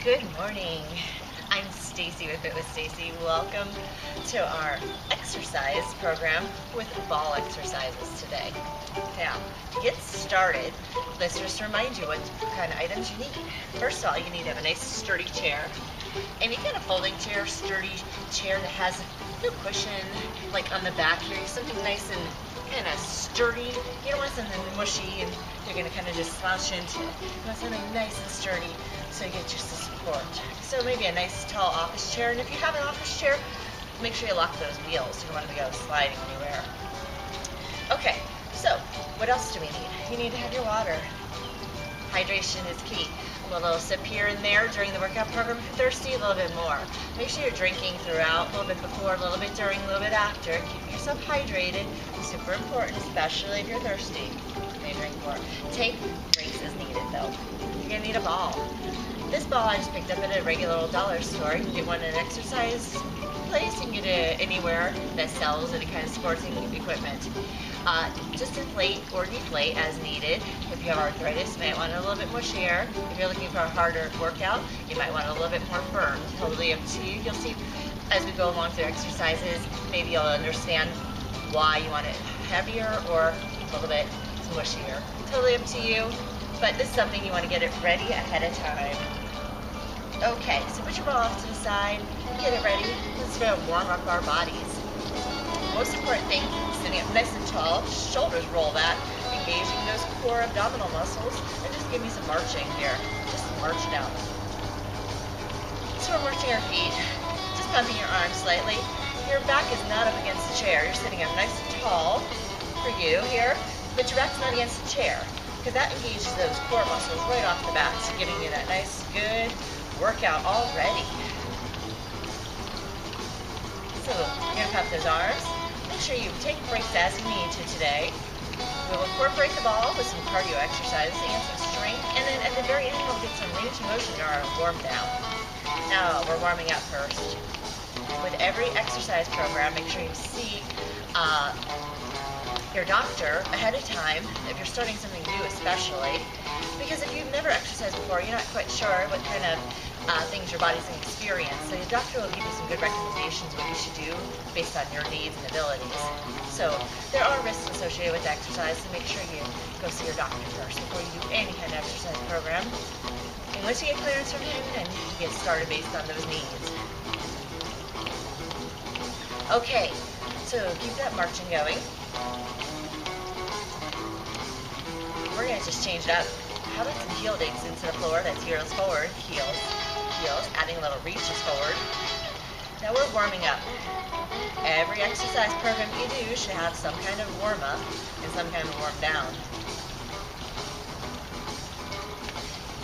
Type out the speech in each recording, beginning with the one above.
Good morning. I'm Stacy with Fit with Stacy. Welcome to our exercise program with ball exercises today. Now, to get started, let's just remind you what kind of items you need. First of all, you need to have a nice sturdy chair. Any kind of folding chair, sturdy chair that has no cushion, like on the back here, something nice and kind of sturdy. You don't want something mushy and you're going to kind of just slouch into. You want something nice and sturdy so you get just the support. So maybe a nice tall office chair, and if you have an office chair, make sure you lock those wheels. You don't want them to go sliding anywhere. Okay, so what else do we need? You need to have your water. Hydration is key. A little sip here and there during the workout program. If you're thirsty, a little bit more. Make sure you're drinking throughout, a little bit before, a little bit during, a little bit after. Keep yourself hydrated. It's super important, especially if you're thirsty. You drink more. Take breaks as needed, though. You're going to need a ball. This ball I just picked up at a regular old dollar store. You can get one in an exercise place. You can get it anywhere that sells any kind of sports equipment. Just inflate or deflate as needed. If you have arthritis, you might want it a little bit more sheer. If you're looking for a harder workout, you might want it a little bit more firm. Totally up to you. You'll see as we go along through exercises, maybe you'll understand why you want it heavier or a little bit mushier. Totally up to you, but this is something you want to get it ready ahead of time. Okay, so put your ball off to the side, get it ready. Let's go warm up our bodies. Most important thing, sitting up nice and tall, shoulders roll back, engaging those core abdominal muscles, and just give me some marching here. Just march it out. So we're marching our feet, just pumping your arms slightly. Your back is not up against the chair. You're sitting up nice and tall for you here, but your back's not against the chair, because that engages those core muscles right off the bat, so giving you that nice, good workout already. So you're going to pump those arms. Make sure you take breaks as you need to today. We'll incorporate the ball with some cardio exercises and some strength, and then at the very end we'll get some range of motion or a warm down. Now we're warming up first. With every exercise program, make sure you see your doctor ahead of time if you're starting something new, especially because if you've never exercised before, you're not quite sure what kind of things your body's going to experience. So your doctor will give you some good recommendations what you should do based on your needs and abilities. So there are risks associated with exercise, so make sure you go see your doctor first before you do any kind of exercise program. And once you get clearance from him, then you can get started based on those needs. Okay, so keep that marching going. We're going to just change it up. How about some heel digs into the floor? That's heels forward, heels, adding a little reaches forward. Now we're warming up. Every exercise program you do should have some kind of warm up and some kind of warm down.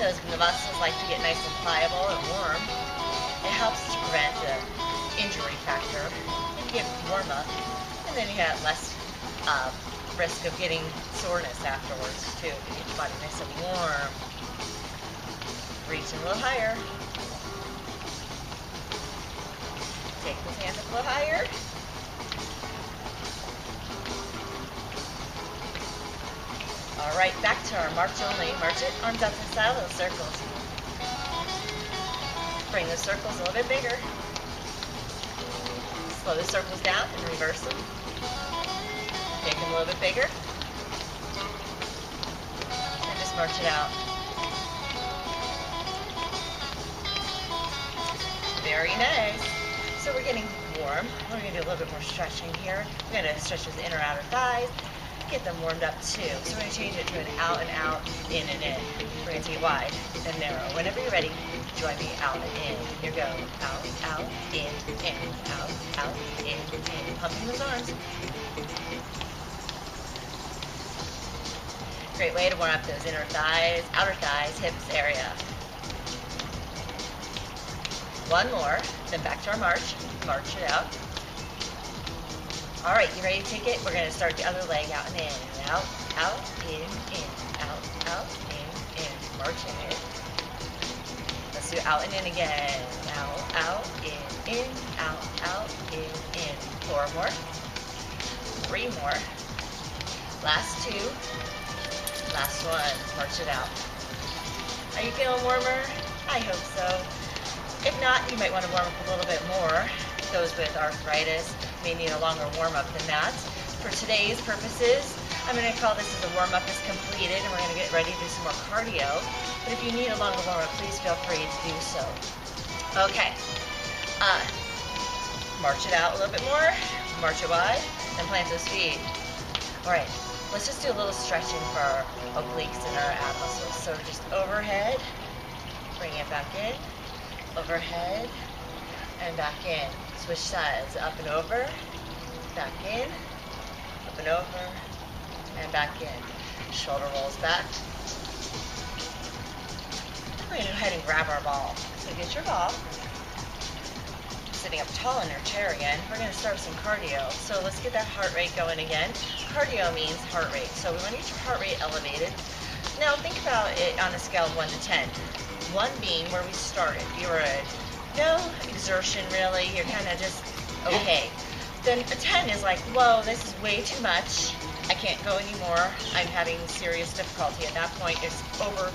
Those of us who like to get nice and pliable and warm, it helps to prevent the injury factor. If you get warm up, and then you have less risk of getting soreness afterwards too. Get your body nice and warm. Reaching a little higher. Take those hands up a little higher. Alright, back to our march only. March it, arms out to the side, little circles. Bring the circles a little bit bigger. Slow the circles down and reverse them. Make them a little bit bigger. And just march it out. Very nice. So we're getting warm. We're going to do a little bit more stretching here. We're going to stretch those inner outer thighs. Get them warmed up too. So we're going to change it to an out and out, in and in. We're going to take wide and narrow. Whenever you're ready, join me out and in. Here we go. Out, out, in, out, out, in. Pumping those arms. Great way to warm up those inner thighs, outer thighs, hips area. One more, then back to our march. March it out. All right, you ready to take it? We're going to start the other leg out and in. Out, out, in, out, in. Marching it. Let's do out and in again. Out, in, out, in. 4 more. 3 more. Last 2. Last one. March it out. Are you feeling warmer? I hope so. If not, you might want to warm up a little bit more. Those with arthritis may need a longer warm-up than that. For today's purposes, I'm going to call this as a warm-up is completed, and we're going to get ready to do some more cardio. But if you need a longer warm-up, please feel free to do so. Okay. March it out a little bit more. March it wide, and plant those feet. All right. Let's just do a little stretching for our obliques and our ab muscles. So just overhead, bring it back in, overhead, and back in. Switch sides, up and over, back in, up and over, and back in. Shoulder rolls back. We're going to go ahead and grab our ball. So get your ball. Sitting up tall in your chair again. We're going to start with some cardio. So let's get that heart rate going again. Cardio means heart rate. So we want to get your heart rate elevated. Now think about it on a scale of 1 to 10. 1 being where we started. You were at no exertion really. You're kind of just okay. Then a 10 is like, whoa, this is way too much. I can't go anymore. I'm having serious difficulty. At that point, it's over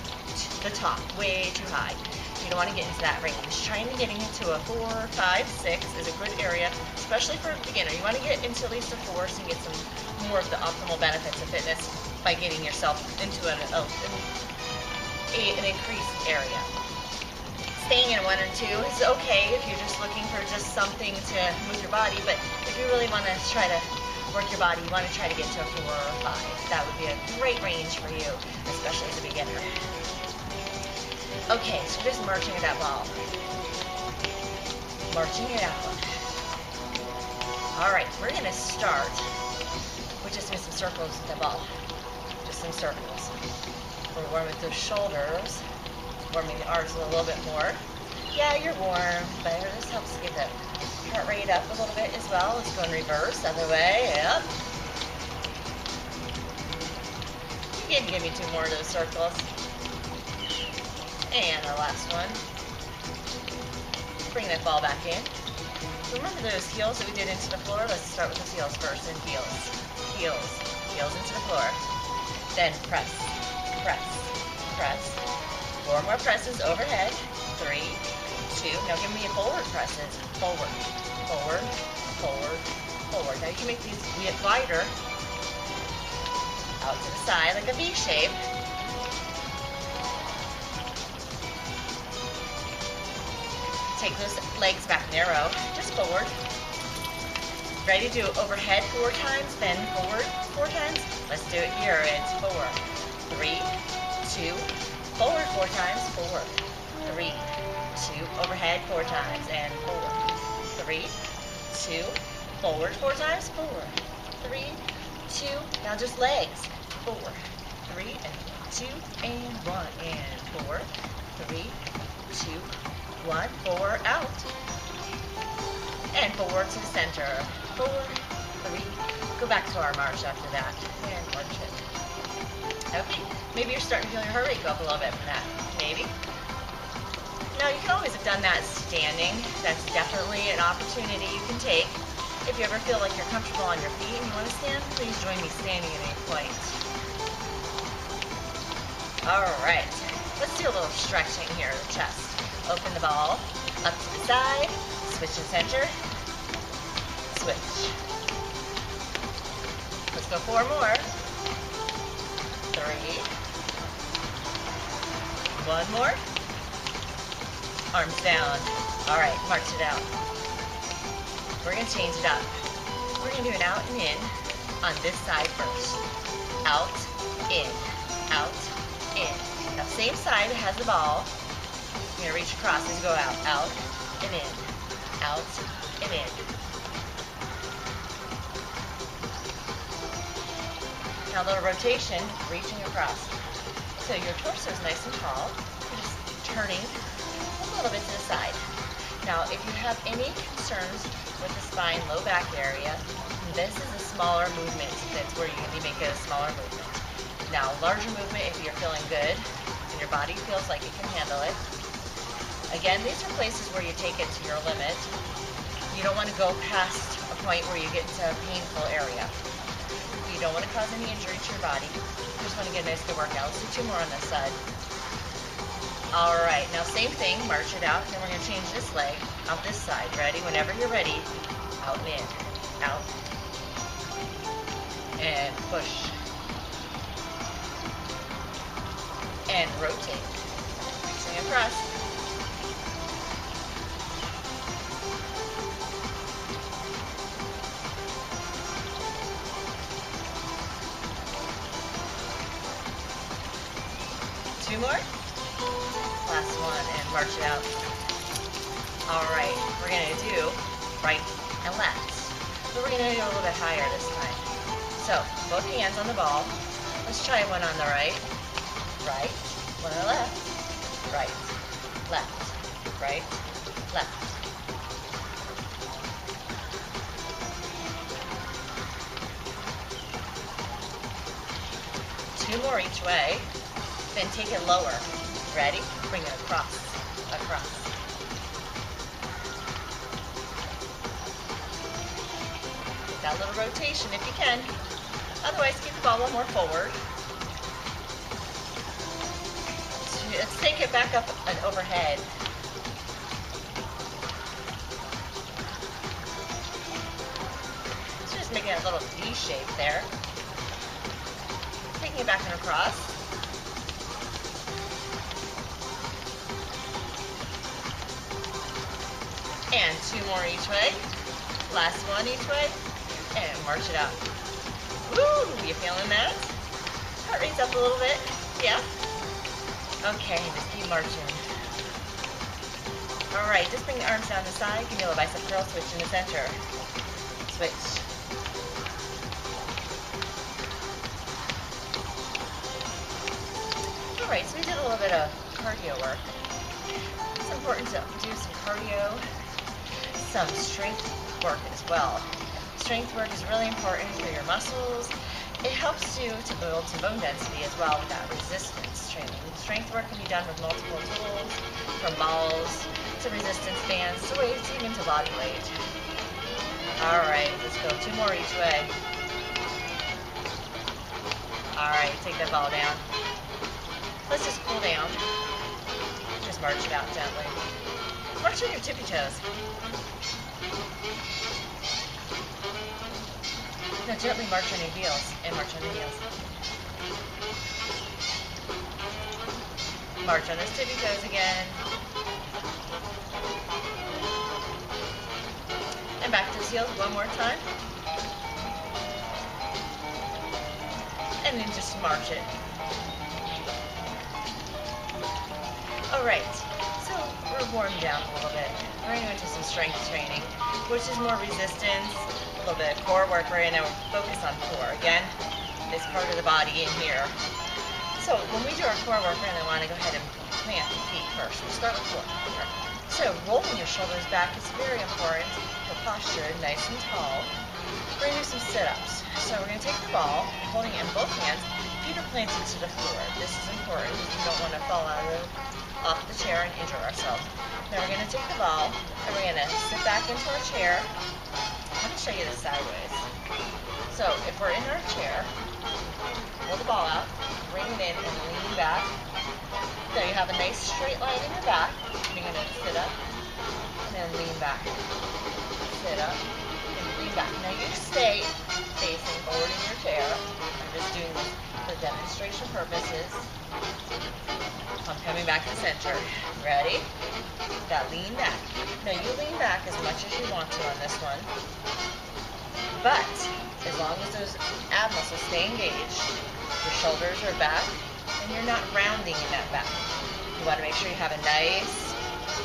the top, way too high. You don't want to get into that range. Trying to getting into a 4, 5, 6 is a good area, especially for a beginner. You want to get into at least a 4 so you can get some more of the optimal benefits of fitness by getting yourself into an increased area. Staying in a 1 or 2 is okay if you're just looking for just something to move your body, but if you really want to try to work your body, you want to try to get to a 4 or 5. That would be a great range for you, especially as a beginner. Okay, so just marching at that ball. Marching it out. Alright, we're going to start with just some circles with the ball. Just some circles. We're warming those shoulders, warming the arms a little bit more. Yeah, you're warm, but this helps get the heart rate up a little bit as well. Let's go in reverse, other way, up. You can give me 2 more of those circles. And our last one. Bring that ball back in. Remember those heels that we did into the floor? Let's start with those heels first, and heels. Heels. Heels into the floor. Then press. Press. Press. 4 more presses overhead. 3, 2. Now give me a forward presses. Forward. Forward. Forward. Forward. Now you can make these wider. Out to the side like a V shape. Take those legs back narrow, just forward. Ready to do overhead 4 times, then forward 4 times? Let's do it here. It's 4, 3, 2, forward 4 times, 4, 3, 2, overhead 4 times, and 4, 3, 2, forward 4 times, 4, 3, 2, now just legs, 4, 3, and 2, and 1, and 4, 3, 2, 1, 4, out, and forward to the center, 4, 3, go back to our march after that, and march it. Okay, maybe you're starting to feel your heart rate go up a little bit from that, maybe. Now you can always have done that standing. That's definitely an opportunity you can take. If you ever feel like you're comfortable on your feet and you want to stand, please join me standing at any point. Alright, let's do a little stretching here of the chest. Open the ball, up to the side, switch to center, switch. Let's go 4 more. 3. 1 more. Arms down. Alright, march it out. We're going to change it up. We're going to do an out and in on this side first. Out, in, out, in. Now same side has the ball. You're going to reach across as you go out, and in, out, and in. Now a little rotation, reaching across. So your torso is nice and tall. You're just turning a little bit to the side. Now if you have any concerns with the spine, low back area, this is a smaller movement. That's where you can make it a smaller movement. Now larger movement if you're feeling good and your body feels like it can handle it. Again, these are places where you take it to your limit. You don't want to go past a point where you get into a painful area. You don't want to cause any injury to your body. You just want to get a nice good workout. Let's do 2 more on this side. All right, now same thing, march it out. Then we're gonna change this leg out this side. Ready? Whenever you're ready, out and in, out, and push, and rotate. Swing across. Two more. Last one, and march it out. All right, we're gonna do right and left. But we're gonna do a little bit higher this time. So, both hands on the ball. Let's try one on the right. Right, one on the left. Right, left, right, left. Two more each way. Then take it lower. Ready? Bring it across, across. That little rotation if you can. Otherwise, keep the ball one more forward. Let's take it back up and overhead. So just making a little V shape there. Taking it back and across. And two more each way. Last one each way. And march it out. Woo! You feeling that? Heart rate's up a little bit. Yeah? Okay, just keep marching. All right, just bring the arms down the side. Give me a little bicep curl. Switch in the center. Switch. All right, so we did a little bit of cardio work. It's important to do some cardio, some strength work as well. Strength work is really important for your muscles. It helps you to build some bone density as well with that resistance training. Strength work can be done with multiple tools, from balls to resistance bands to weights, even to body weight. All right, let's go. Two more each way. All right, take that ball down. Let's just cool down. Just march it out gently. March on your tippy toes. Now gently march on your heels and march on the heels. March on those tippy toes again. And back to those heels one more time. And then just march it. All right, so we're warmed down a little bit. We're going to go into some strength training, which is more resistance, a little bit of core work. We're going to focus on core. Again, this part of the body in here. So when we do our core work, we're going to want to go ahead and plant the feet first. We'll start with core. So rolling your shoulders back is very important for posture, nice and tall. We're going to do some sit-ups. So we're going to take the ball, holding it in both hands, feet are planted to the floor. This is important. We don't want to fall off the chair and injure ourselves. Now we're going to take the ball and we're going to sit back into our chair. Let me show you this sideways. So if we're in our chair, pull the ball out, bring it in and lean back. There you have a nice straight line in your back. You're going to sit up and then lean back. Sit up and lean back. Now you stay facing forward in your chair. I'm just doing this for demonstration purposes. I'm coming back to center. Ready? That lean back. Now you lean back as much as you want to on this one. But as long as those ab muscles stay engaged, your shoulders are back, and you're not rounding in that back. You want to make sure you have a nice,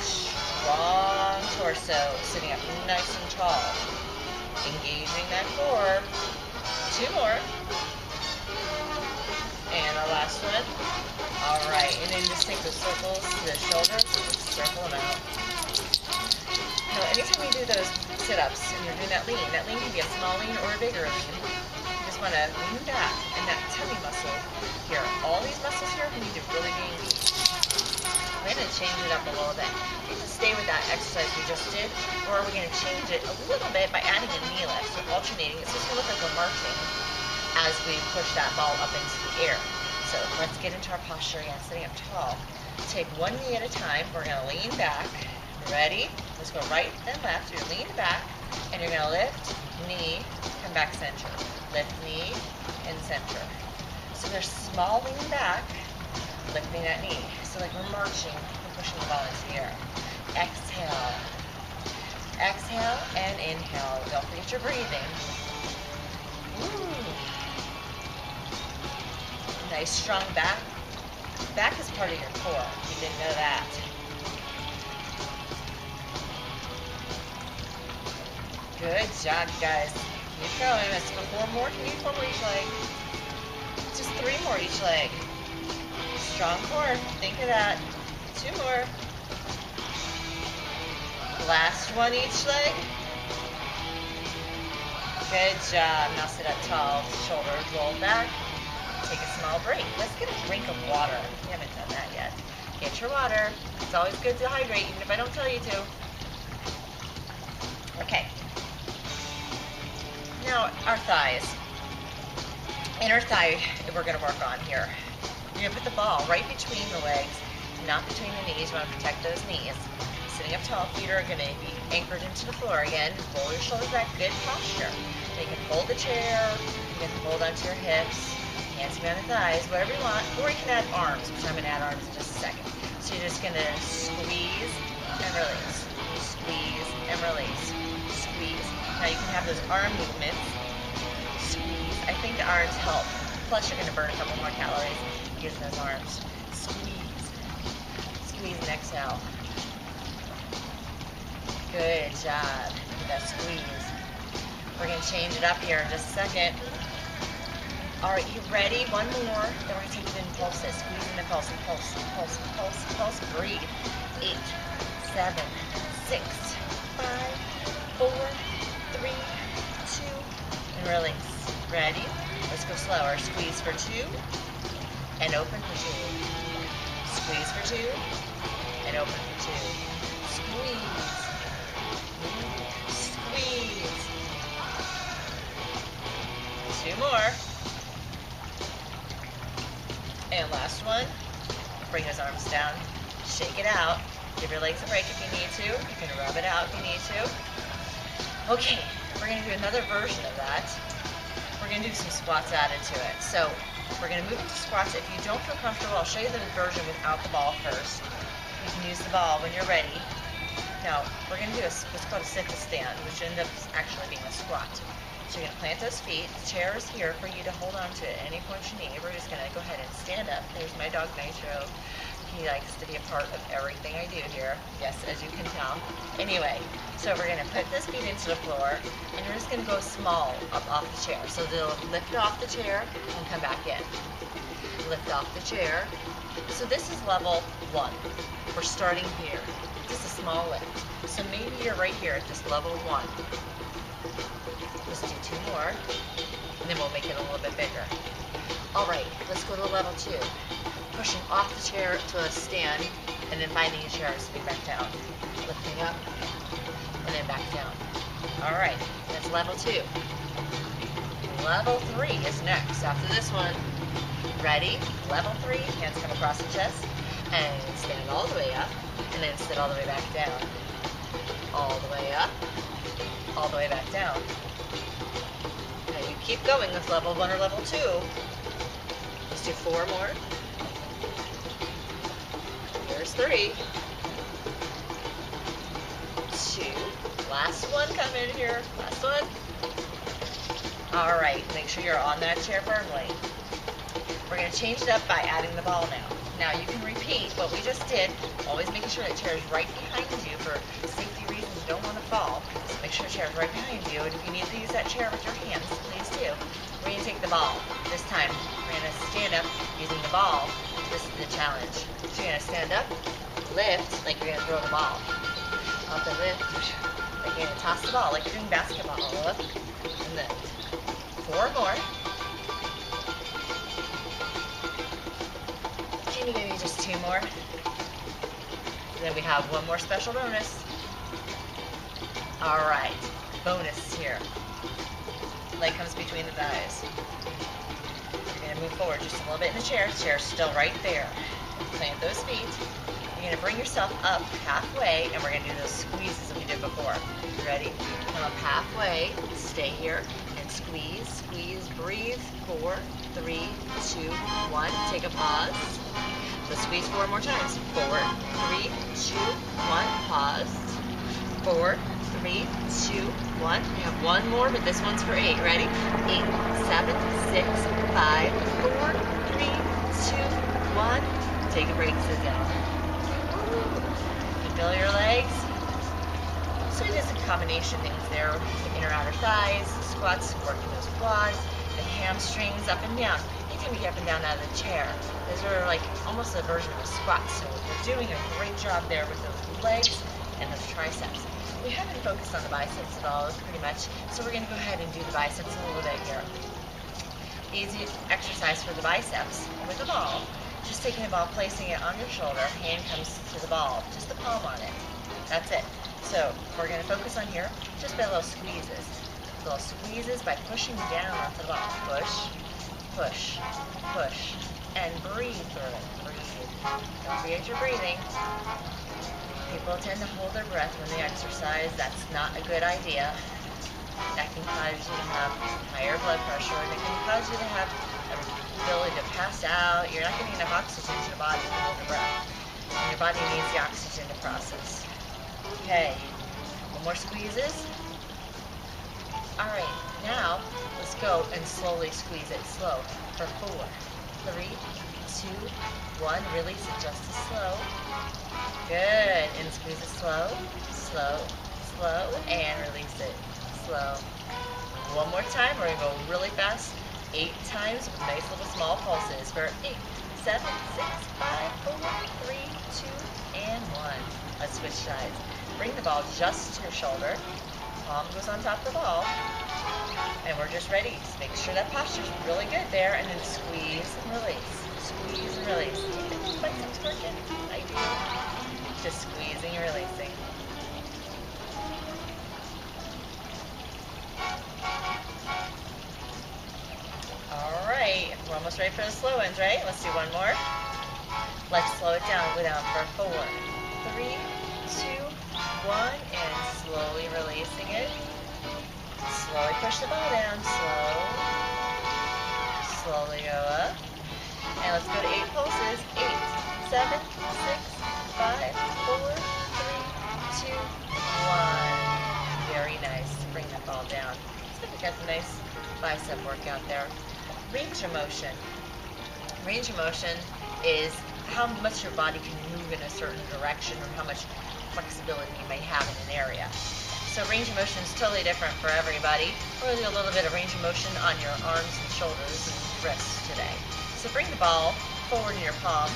strong torso, sitting up nice and tall. Engaging that core. Two more. And our last one. All right, and then just take the circles to the shoulders and just circle them out. Now, anytime you do those sit-ups and you're doing that lean can be a small lean or a bigger lean. You just want to lean back, and that tummy muscle here, all these muscles here need to really be engaged. We're going to change it up a little bit. You can stay with that exercise we just did, or we're going to change it a little bit by adding a knee lift, so alternating. It's just going to look like we're marching as we push that ball up into the air. So let's get into our posture again, sitting up tall. Take one knee at a time. We're going to lean back. Ready? Let's go right and left. You're lean back, and you're going to lift, knee, come back center. Lift, knee, and center. So there's small lean back, lifting that knee. So like we're marching and pushing the ball into the air. Exhale. Exhale and inhale. Don't forget your breathing. Ooh. Nice strong back. Back is part of your core. You didn't know that. Good job, guys. Keep going. Let's go 4 more. Can you do 4 more each leg? Just 3 more each leg. Strong core. Think of that. 2 more. Last one each leg. Good job. Now sit up tall. Shoulders roll back. Take a small break. Let's get a drink of water. We haven't done that yet. Get your water. It's always good to hydrate, even if I don't tell you to. Okay. Now, our thighs. Inner thigh we're going to work on here. You're going to put the ball right between the legs, not between the knees. You want to protect those knees. Sitting up tall, feet are going to be anchored into the floor again. Roll your shoulders back, good posture. Now you can hold the chair, you can hold onto your hips, hands behind the thighs, whatever you want. Or you can add arms, which I'm going to add arms in just a second. So you're just going to squeeze and release. Squeeze and release. Squeeze. Now you can have those arm movements. Squeeze. I think the arms help. Plus you're going to burn a couple more calories using those arms. Squeeze. Squeeze and exhale. Good job. That squeeze. We're going to change it up here in just a second. All right, you ready? One more. Then we're going to take it in pulses. Squeeze in the pulse, pulse, pulse, pulse, pulse. Breathe. 8, 7, 6, 5, 4, 3, 2, and release. Ready? Let's go slower. Squeeze for 2, and open for 2. Squeeze for 2, and open for 2. Squeeze. Squeeze. 2 more. And last one. Bring those arms down. Shake it out. Give your legs a break if you need to. You can rub it out if you need to. Okay, we're going to do another version of that. We're going to do some squats added to it. So we're going to move into squats. If you don't feel comfortable, I'll show you the version without the ball first. You can use the ball when you're ready. Now, we're going to do what's called a sit to stand, which ends up actually being a squat. So you're going to plant those feet. The chair is here for you to hold on to at any point you need. We're just going to go ahead and stand up. There's my dog, Nitro. He likes to be a part of everything I do here. Yes, as you can tell. Anyway, so we're going to put this feet into the floor, and you're just going to go small up off the chair. So they'll lift off the chair and come back in. Lift off the chair. So this is level 1. We're starting here. Just a small lift. So maybe you're right here at this level 1. Let's do 2 more, and then we'll make it a little bit bigger. All right, let's go to level 2. Pushing off the chair to a stand, and then finding a chair and sitting back down. Lifting up, and then back down. All right, that's level 2. Level 3 is next after this one. Ready? Level 3, hands come across the chest, and stand all the way up, and then sit all the way back down. All the way up, all the way back down. Now you keep going with level 1 or level 2. Let's do 4 more. Here's 3. 2. Last one coming here. Last one. All right, make sure you're on that chair firmly. We're going to change it up by adding the ball now. Now you can repeat what we just did, always making sure that chair is right behind you for safety reasons. You don't want to fall. So make sure the chair is right behind you. And if you need to use that chair with your hands, please do. We're going to take the ball. This time, we're going to stand up using the ball. This is the challenge. So you're going to stand up, lift, like you're going to throw the ball. Up and lift, like you're going to toss the ball, like you're doing basketball. Up and lift. 4 more. Can you give me just 2 more? Then we have one more special bonus. All right, bonus here. Leg comes between the thighs. You're gonna move forward just a little bit in the chair. Chair's still right there. Plant those feet. You're gonna bring yourself up halfway, and we're gonna do those squeezes that we did before. Ready? Come up halfway, stay here, and squeeze, squeeze, breathe. 4, 3, 2, 1. Take a pause. Let's squeeze 4 more times. 4, 3, 2, 1. Pause. 4, 3, 2, 1. We have one more, but this one's for 8. Ready? 8, 7, 6, 5, 4, 3, 2, 1. Take a break, sit down. Feel your legs. So we did some combination things there with the inner outer thighs, squats, working those quads, the hamstrings up and down. Anytime you get up and down out of the chair, those are like almost a version of a squat. So we're doing a great job there with those legs and those triceps. We haven't focused on the biceps at all, pretty much. So we're going to go ahead and do the biceps a little bit here. Easy exercise for the biceps with the ball. Just taking the ball, placing it on your shoulder, hand comes to the ball, just the palm on it. That's it. So we're going to focus on here, just by little squeezes. Little squeezes by pushing down off the ball. Push, push, push, and breathe through it. Breathe. Don't forget your breathing. People tend to hold their breath when they exercise. That's not a good idea. That can cause you to have higher blood pressure, and it can cause you to have an ability to pass out. You're not getting enough oxygen to your body to hold your breath. And your body needs the oxygen to process. Okay, one more squeezes. All right, now let's go and slowly squeeze it. Slow for 4, 3, 2, 1. Release it just as slow. Good. And squeeze it slow, slow, slow, and release it. Slow. One more time. We're going to go really fast. 8 times with nice little small pulses for 8, 7, 6, 5, 4, 3, 2, and 1. Let's switch sides. Bring the ball just to your shoulder. Palm goes on top of the ball. And we're just ready. Just make sure that posture's really good there, and then squeeze and release. Squeeze and release. Do you think those biceps working? I do. Just squeezing and releasing. Alright, we're almost ready for the slow ones, right? Let's do one more. Let's slow it down. Go down for 4, 3, 2, 1, and slowly releasing it. Slowly push the ball down. Slow. Slowly go up. And let's go to 8 pulses. 8, 7, 6, 5, 4, 3, 2, 1. Very nice. Bring that ball down. So we got the nice bicep workout there. Range of motion. Range of motion is how much your body can move in a certain direction or how much flexibility you may have in an area. So range of motion is totally different for everybody. We're going to do a little bit of range of motion on your arms and shoulders and wrists today. So bring the ball forward in your palm.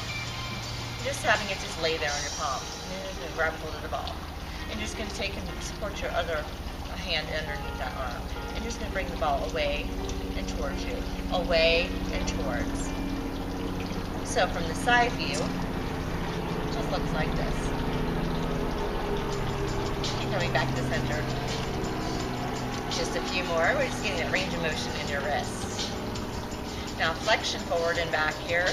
You're just having it just lay there on your palm. And then grab hold of the ball. And you're just going to take and support your other hand underneath that arm. And you're just going to bring the ball away and towards you. Away and towards. So from the side view, it just looks like this. And coming back to center. Just a few more. We're just getting that range of motion in your wrists. Now flexion forward and back here.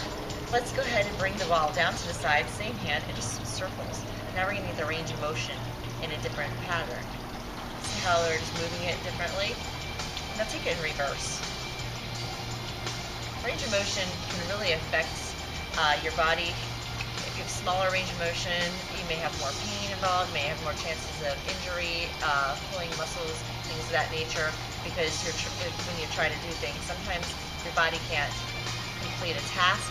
Let's go ahead and bring the ball down to the side, same hand, and just some circles. Now we're going to get the range of motion in a different pattern. See how we're just moving it differently? Now take it in reverse. Range of motion can really affect your body. If you have smaller range of motion, you may have more pain involved, may have more chances of injury, pulling muscles, things of that nature, because when you try to do things, sometimes your body can't complete a task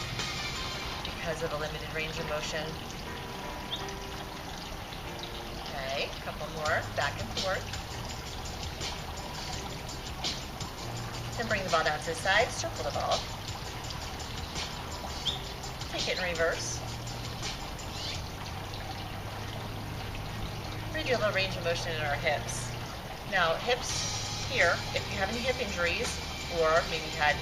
because of a limited range of motion. Okay, a couple more, back and forth. Then bring the ball down to the side, circle the ball. Take it in reverse. We're going to do a little range of motion in our hips. Now, hips here, if you have any hip injuries, or maybe you had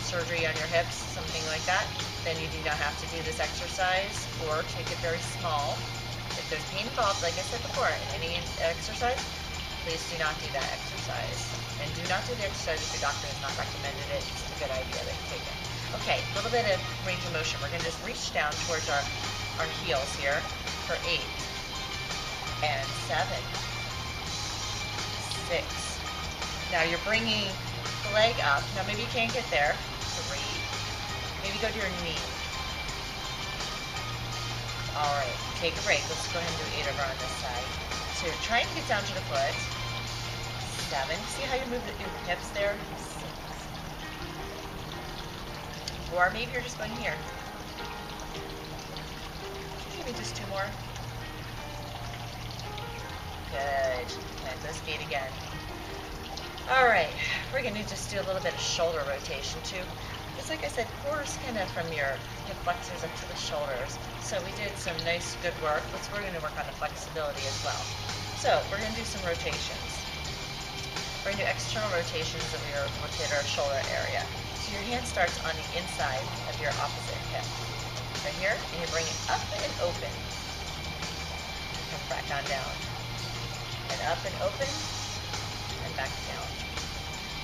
surgery on your hips, something like that, then you do not have to do this exercise, or take it very small. If there's pain involved, like I said before, in any exercise, please do not do that exercise. And do not do the exercise if your doctor has not recommended it. It's a good idea that you take it. Okay, a little bit of range of motion. We're going to just reach down towards our heels here for 8 and 7, 6. Now you're bringing the leg up. Now maybe you can't get there. 3. Maybe go to your knee. All right, take a break. Let's go ahead and do 8 over on this side. So you're trying to get down to the foot. 7. See how you move your hips there? 6. Or maybe you're just going here. Maybe just 2 more. Good. And this gate again. All right, we're going to just do a little bit of shoulder rotation too. Just like I said, course kind of from your hip flexors up to the shoulders. So we did some nice, good work. We're going to work on the flexibility as well. So we're going to do some rotations. We're going to do external rotations of your rotator shoulder area. So your hand starts on the inside of your opposite hip. Right here, and you bring it up and open. Come back on down. And up and open, and back down.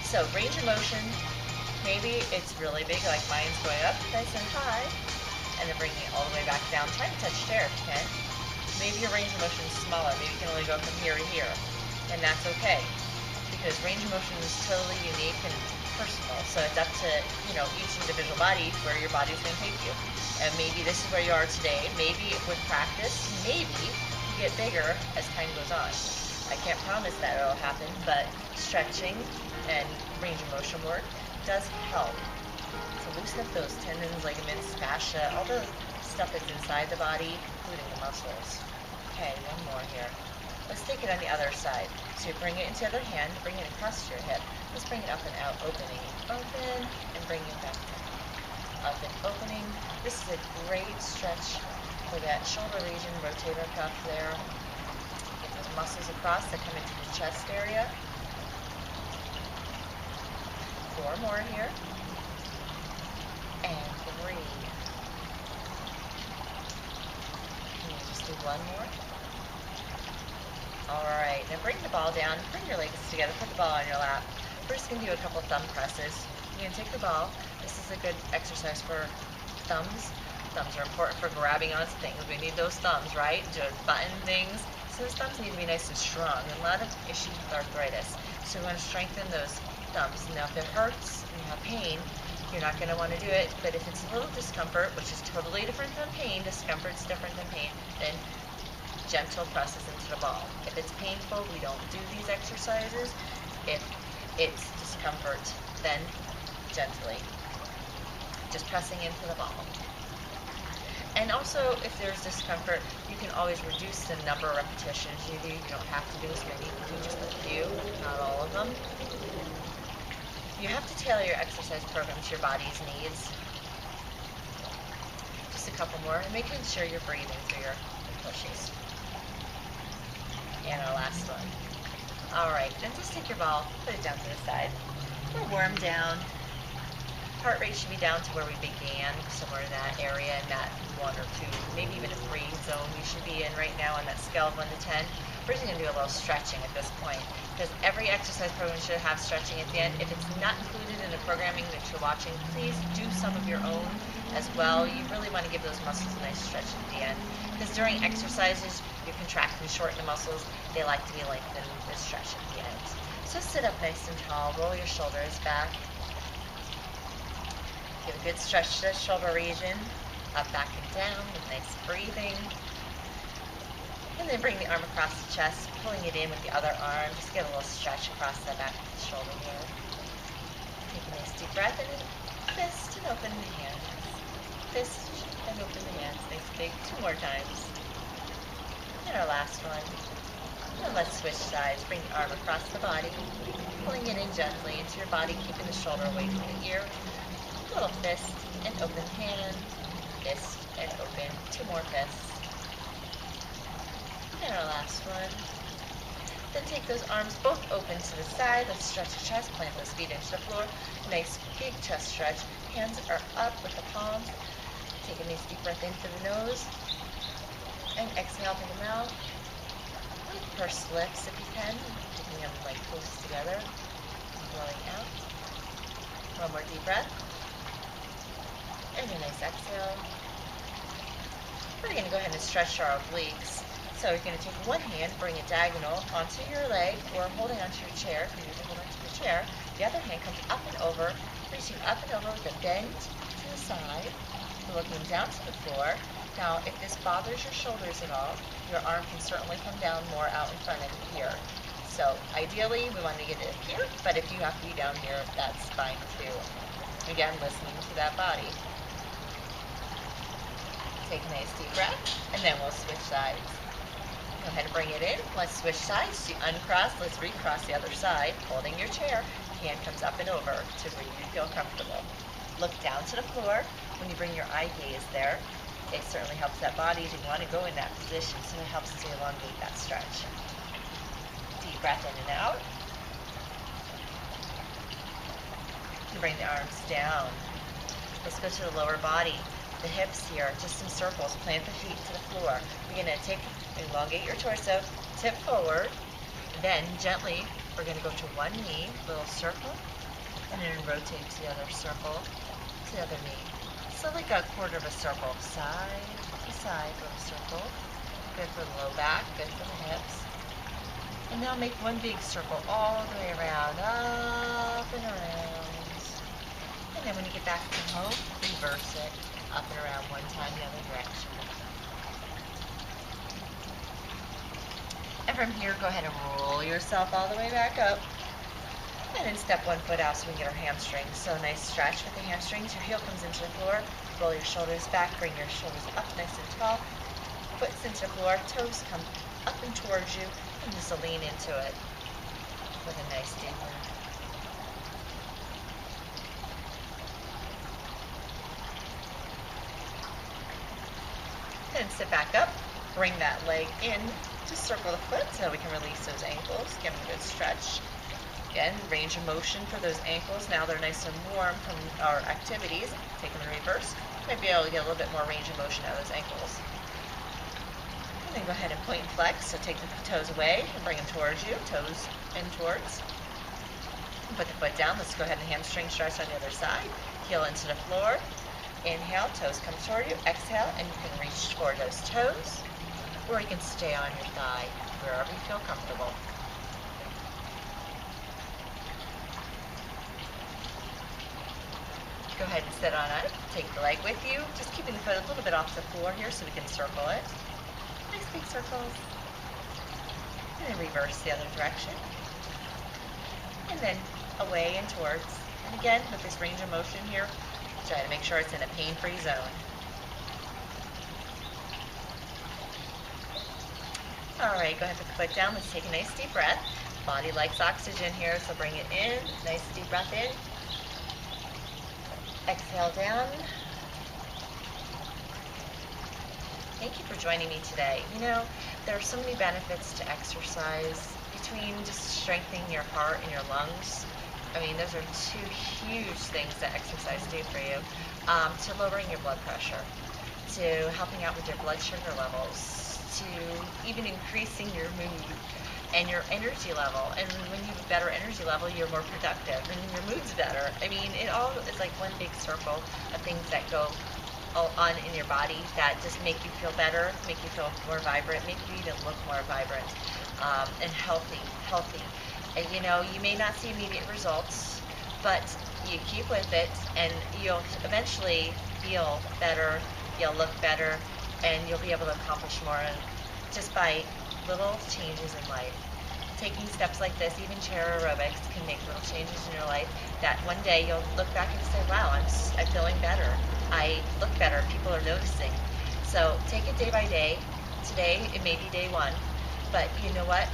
So range of motion, maybe it's really big, like mine's going up nice and high, and then bringing it all the way back down. Try to touch there if you can. Maybe your range of motion is smaller. Maybe you can only go from here to here, and that's okay. Because range of motion is totally unique and personal. So it's up to, each individual body where your body's going to take you. And maybe this is where you are today. Maybe with practice, maybe you get bigger as time goes on. I can't promise that it'll happen, but stretching and range of motion work does help to loosen up those tendons, ligaments, fascia, all the stuff that's inside the body, including the muscles. Okay, one more here. Let's take it on the other side. So you bring it into the other hand, bring it across your hip. Let's bring it up and out, opening, open, and bring it back down. Up and opening. This is a great stretch for that shoulder region, rotator cuff there. Get those muscles across that come into the chest area. 4 more here. And 3. Can you just do 1 more? Alright, now bring the ball down, bring your legs together, put the ball on your lap. We're just going to do a couple thumb presses. You're going to take the ball. This is a good exercise for thumbs. Thumbs are important for grabbing onto things. We need those thumbs, right? To button things. So those thumbs need to be nice and strong. And a lot of issues with arthritis. So we want to strengthen those thumbs. Now if it hurts and you have pain, you're not going to want to do it. But if it's a little discomfort, which is totally different than pain, discomfort's different than pain, then gentle presses into the ball. If it's painful, we don't do these exercises. If it's discomfort, then gently, just pressing into the ball. And also, if there's discomfort, you can always reduce the number of repetitions you do. You don't have to do as many, you can do just a few, not all of them. You have to tailor your exercise program to your body's needs. Just a couple more, and making sure you're breathing through your pushes. And our last one. Alright, then just take your ball, put it down to the side. We're warm down. Heart rate should be down to where we began, somewhere in that area, in that 1 or 2, maybe even a 3 zone you should be in right now on that scale of 1 to 10. We're just going to do a little stretching at this point, because every exercise program should have stretching at the end. If it's not included in the programming that you're watching, please do some of your own as well. You really want to give those muscles a nice stretch at the end, because during exercises, you contract and shorten the muscles. They like to be lengthened and stretch at the end. So sit up nice and tall, roll your shoulders back. Give a good stretch to the shoulder region, up, back, and down with nice breathing. And then bring the arm across the chest, pulling it in with the other arm. Just get a little stretch across the back of the shoulder here. Take a nice deep breath in, fist and open the hands. Fist and open the hands. Nice big. 2 more times. And our last one. And let's switch sides. Bring the arm across the body, pulling it in gently into your body, keeping the shoulder away from the ear. Little fist and open hand, fist and open. 2 more fists. And our last one. Then take those arms both open to the side. Let's stretch the chest, plant those feet into the floor. Nice big chest stretch. Hands are up with the palms. Take a nice deep breath in through the nose. And exhale through the mouth. Purse lips if you can. Keeping them close together. Blowing out. 1 more deep breath. And a nice exhale. We're going to go ahead and stretch our obliques. So you're going to take one hand, bring it diagonal onto your leg or holding onto your chair. If you're usually holding onto the chair. The other hand comes up and over, reaching up and over with a bend to the side. You're looking down to the floor. Now, if this bothers your shoulders at all, your arm can certainly come down more out in front of here. So ideally, we want to get it here, but if you have to be down here, that's fine too. Again, listening to that body. Take a nice deep breath, and then we'll switch sides. Go ahead and bring it in. Let's switch sides. You uncross. Let's recross the other side. Holding your chair. Hand comes up and over to where you feel comfortable. Look down to the floor. When you bring your eye gaze there, it certainly helps that body to want to go in that position, so it helps to elongate that stretch. Deep breath in and out. You bring the arms down. Let's go to the lower body. The hips here, just some circles. Plant the feet to the floor. You're going to elongate your torso, tip forward, then gently, we're going to go to one knee, little circle, and then rotate to the other circle, to the other knee. So like a quarter of a circle, side to side, little circle. Good for the low back, good for the hips. And now make one big circle all the way around, up and around. And then when you get back to home, reverse it, up and around one time the other direction. And from here, go ahead and roll yourself all the way back up. And then step one foot out so we can get our hamstrings. So a nice stretch with the hamstrings. Your heel comes into the floor. Roll your shoulders back. Bring your shoulders up nice and tall. Foot's into the floor. Toes come up and towards you. And just lean into it with a nice deep breath. And sit back up. Bring that leg in. Just circle the foot so we can release those ankles. Give them a good stretch. Again, range of motion for those ankles. Now they're nice and warm from our activities. Take them in reverse. Might be able to get a little bit more range of motion out of those ankles. And then go ahead and point and flex. So take the toes away and bring them towards you. Toes in towards. And put the foot down. Let's go ahead and hamstring stretch on the other side. Heel into the floor. Inhale, toes come toward you. Exhale, and you can reach for those toes. Or you can stay on your thigh, wherever you feel comfortable. Go ahead and sit on it. Take the leg with you. Just keeping the foot a little bit off the floor here so we can circle it. Nice big circles. And then reverse the other direction. And then away and towards. And again, with this range of motion here, try to make sure it's in a pain-free zone. All right, go ahead and put the foot down. Let's take a nice deep breath. Body likes oxygen here, so bring it in. Nice deep breath in. Exhale down. Thank you for joining me today. You know, there are so many benefits to exercise between just strengthening your heart and your lungs. I mean, those are two huge things that exercise do for you. To lowering your blood pressure, to helping out with your blood sugar levels, to even increasing your mood and your energy level. And when you have a better energy level, you're more productive and your mood's better. I mean, it all is like one big circle of things that go on in your body that just make you feel better, make you feel more vibrant, make you even look more vibrant and healthy. And you know, you may not see immediate results, but you keep with it and you'll eventually feel better, you'll look better, and you'll be able to accomplish more just by little changes in life. Taking steps like this, even chair aerobics, can make little changes in your life that one day you'll look back and say, wow, I'm feeling better. I look better. People are noticing. So take it day by day. Today, it may be day one, but you know what?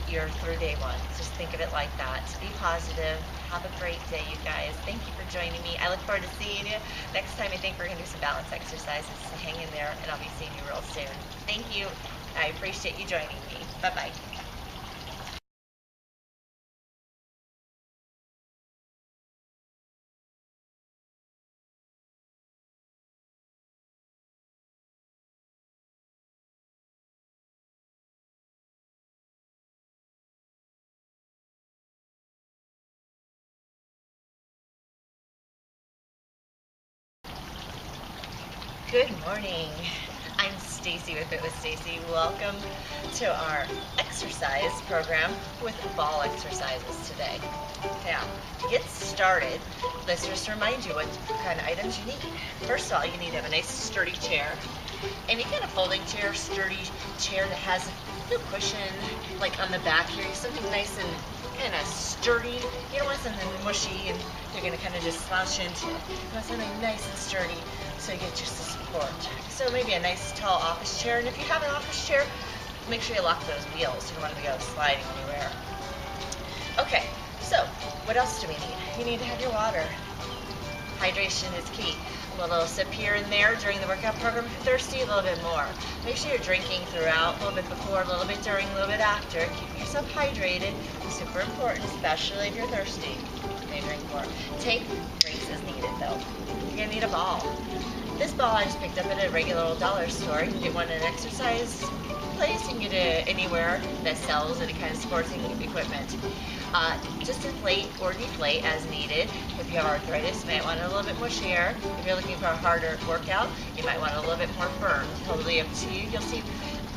You're through day one. Just think of it like that. Be positive. Have a great day, you guys. Thank you for joining me. I look forward to seeing you. Next time, I think we're going to do some balance exercises. So hang in there, and I'll be seeing you real soon. Thank you. I appreciate you joining me. Bye-bye. Good morning. I'm Stacy with Fit with Stacy. Welcome to our exercise program with ball exercises today. Now, to get started, let's just remind you what kind of items you need. First of all, you need to have a nice sturdy chair. Any kind of folding chair, sturdy chair that has no cushion, like on the back here, something nice and kind of sturdy. You don't want something mushy and you're going to kind of just slouch into. You want something nice and sturdy so you get just the support. So maybe a nice tall office chair, and if you have an office chair, make sure you lock those wheels. You don't want to go sliding anywhere. Okay, so what else do we need? You need to have your water. Hydration is key. A little sip here and there during the workout program. If you're thirsty, a little bit more. Make sure you're drinking throughout, a little bit before, a little bit during, a little bit after. Keeping yourself hydrated is super important, especially if you're thirsty. You drink more. Take breaks as needed, though. You're going to need a ball. This ball I just picked up at a regular old dollar store. You can get one in an exercise place. You can get it anywhere that sells any kind of sporting equipment. Just inflate or deflate as needed. If you have arthritis, you might want it a little bit mushier. If you're looking for a harder workout, you might want it a little bit more firm. Totally up to you. You'll see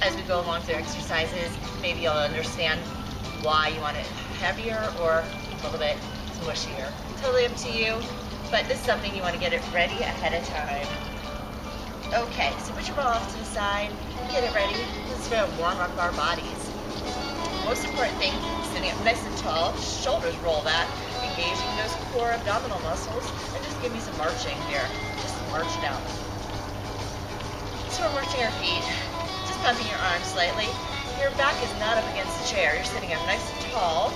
as we go along through exercises, maybe you'll understand why you want it heavier or a little bit mushier. Totally up to you, but this is something you want to get it ready ahead of time. Okay, so put your ball off to the side, get it ready. Let's go warm up our bodies. Most important thing, sitting up nice and tall, shoulders roll back, engaging those core abdominal muscles, and just give me some marching here. Just march down. So we're marching our feet, just pumping your arms slightly. Your back is not up against the chair. You're sitting up nice and tall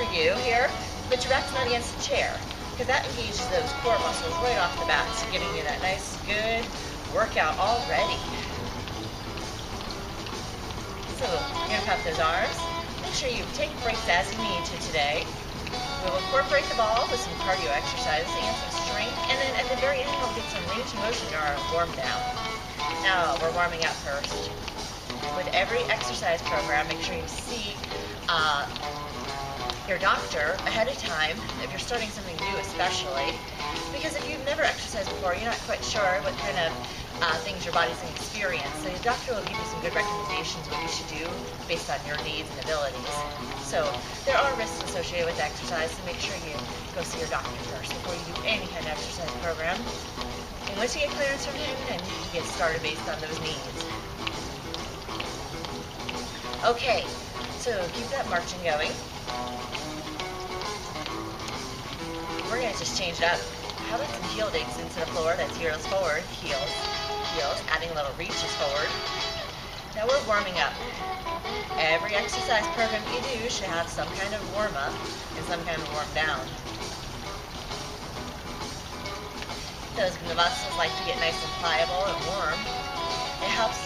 for you here, but your back's not against the chair, because that engages those core muscles right off the bat, so giving you that nice, good workout already. So you're going to pump those arms. Make sure you take breaks as you need to today. We'll incorporate the ball with some cardio exercises and some strength, and then at the very end we'll get some range of motion or a warm down. Now we're warming up first. With every exercise program, make sure you see your doctor ahead of time if you're starting something new, especially because if you've never exercised before, you're not quite sure what kind of things your body's going to experience. So your doctor will give you some good recommendations what you should do based on your needs and abilities. So there are risks associated with exercise, so make sure you go see your doctor first before you do any kind of exercise program. And once you get clearance from him, then you get started based on those needs. Okay, so keep that marching going. We're going to just change it up. How about some heel digs into the floor? That's heels forward, heels, heels, adding a little reaches forward. Now we're warming up. Every exercise program you do should have some kind of warm up and some kind of warm down. Those muscles like to get nice and pliable and warm. It helps